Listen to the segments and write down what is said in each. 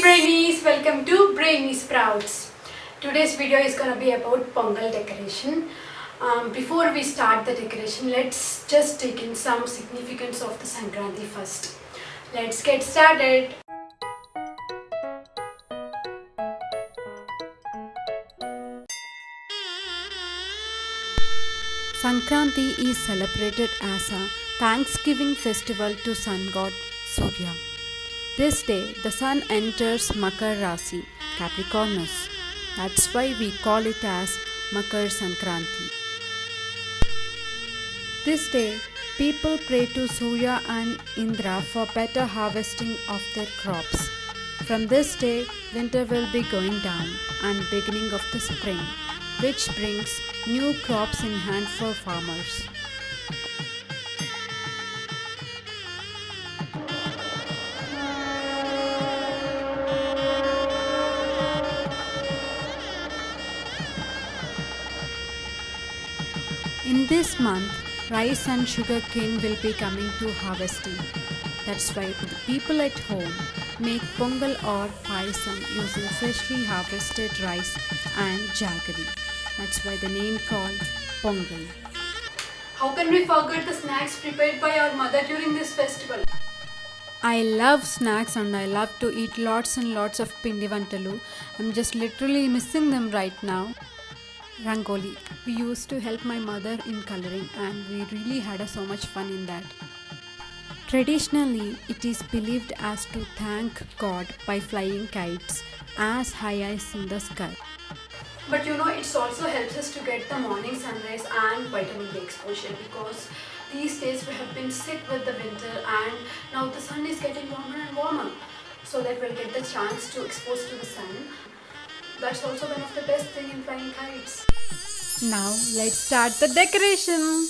Brainies, welcome to Brainy Sprouts. Today's video is going to be about Pongal decoration. Before we start the decoration, let's just take in some significance of the Sankranthi first. Let's get started. Sankranthi is celebrated as a Thanksgiving festival to sun god Surya. This day, the sun enters Makar Rasi, Capricornus. That's why we call it as Makar Sankranti. This day, people pray to Surya and Indra for better harvesting of their crops. From this day, winter will be going down and beginning of the spring, which brings new crops in hand for farmers. In this month, rice and sugarcane will be coming to harvesting. That's why the people at home make Pongal or Payasam using freshly harvested rice and Jaggery. That's why the name called Pongal. How can we forget the snacks prepared by our mother during this festival? I love snacks and I love to eat lots and lots of pindi vantalu. I'm just literally missing them right now. Rangoli. We used to help my mother in coloring and we really had so much fun in that. Traditionally, it is believed as to thank God by flying kites as high as in the sky. But it also helps us to get the morning sunrise and vitamin D exposure, because these days we have been sick with the winter and now the sun is getting warmer and warmer. So that we'll get the chance to expose to the sun. That's also one of the best thing in flying kites. Now let's start the decoration.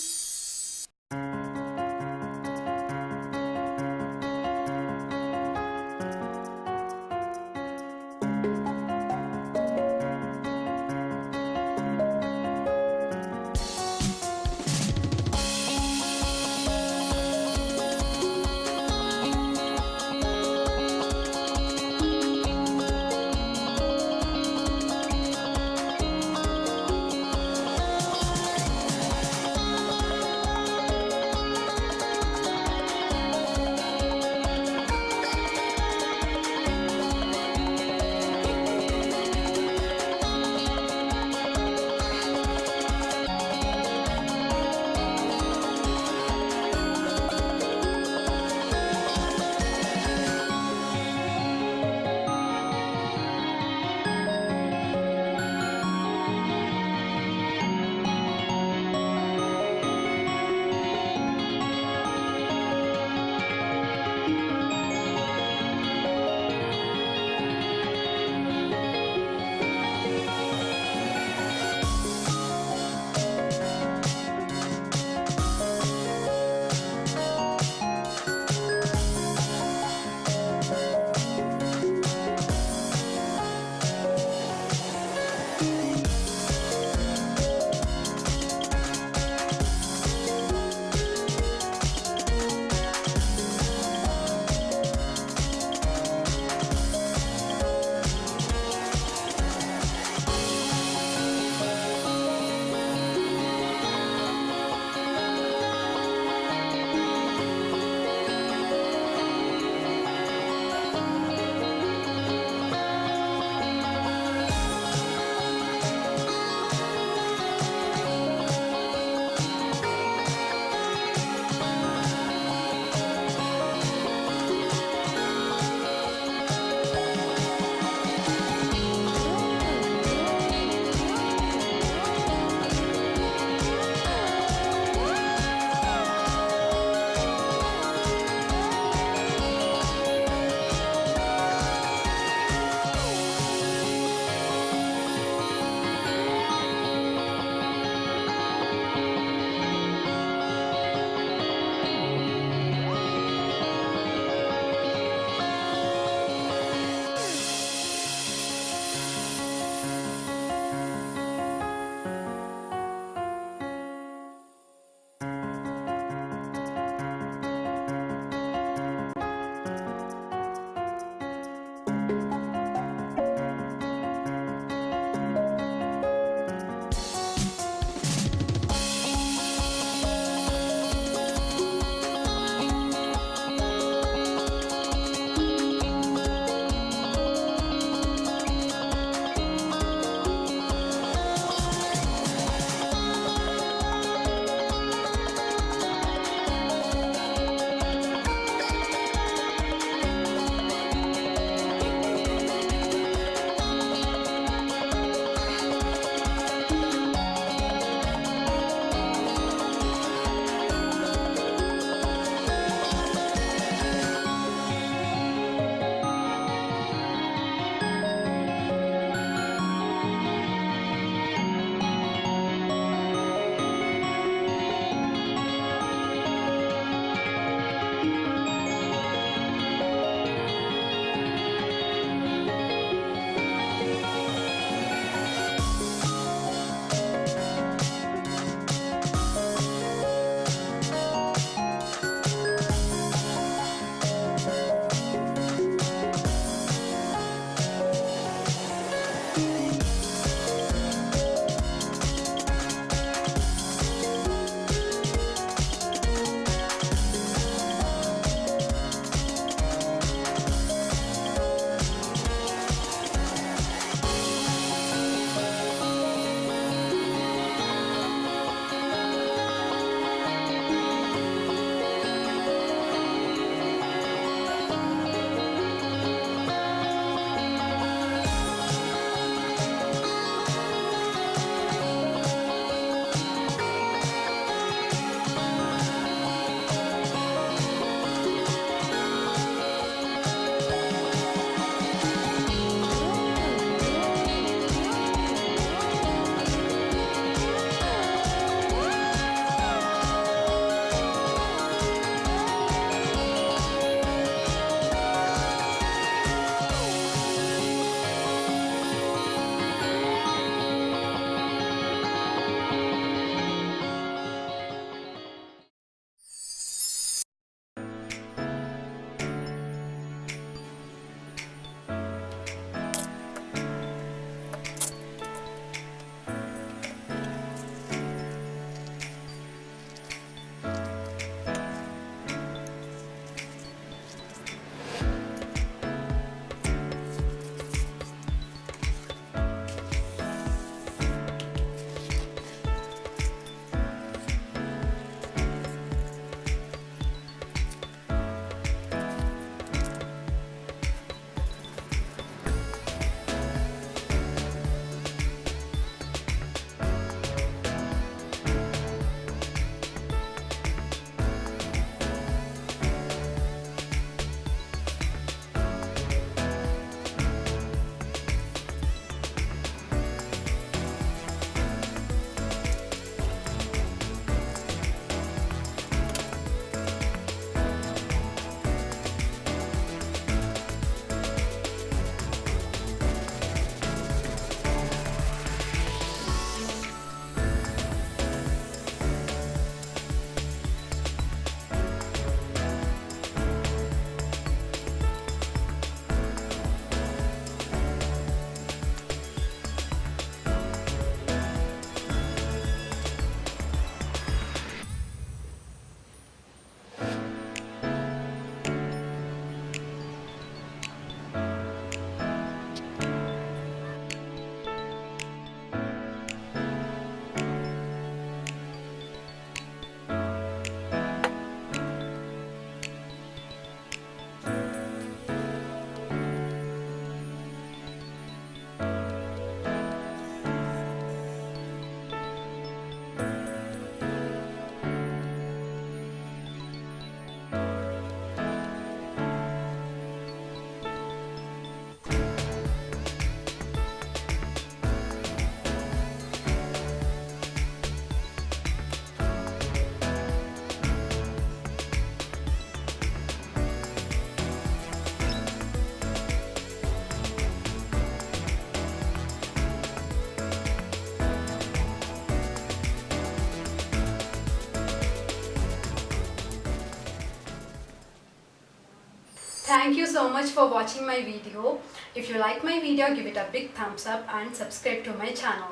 Thank you so much for watching my video. If you like my video, give it a big thumbs up and subscribe to my channel.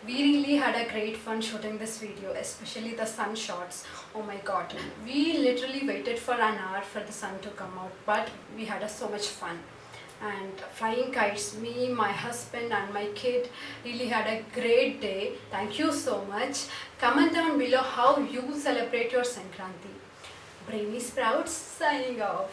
We really had a great fun shooting this video, especially the sun shots. Oh my god, we literally waited for an hour for the sun to come out, but we had so much fun. And flying kites, me, my husband and my kid really had a great day. Thank you so much. Comment down below how you celebrate your Sankranti. Brainy Sprouts signing off.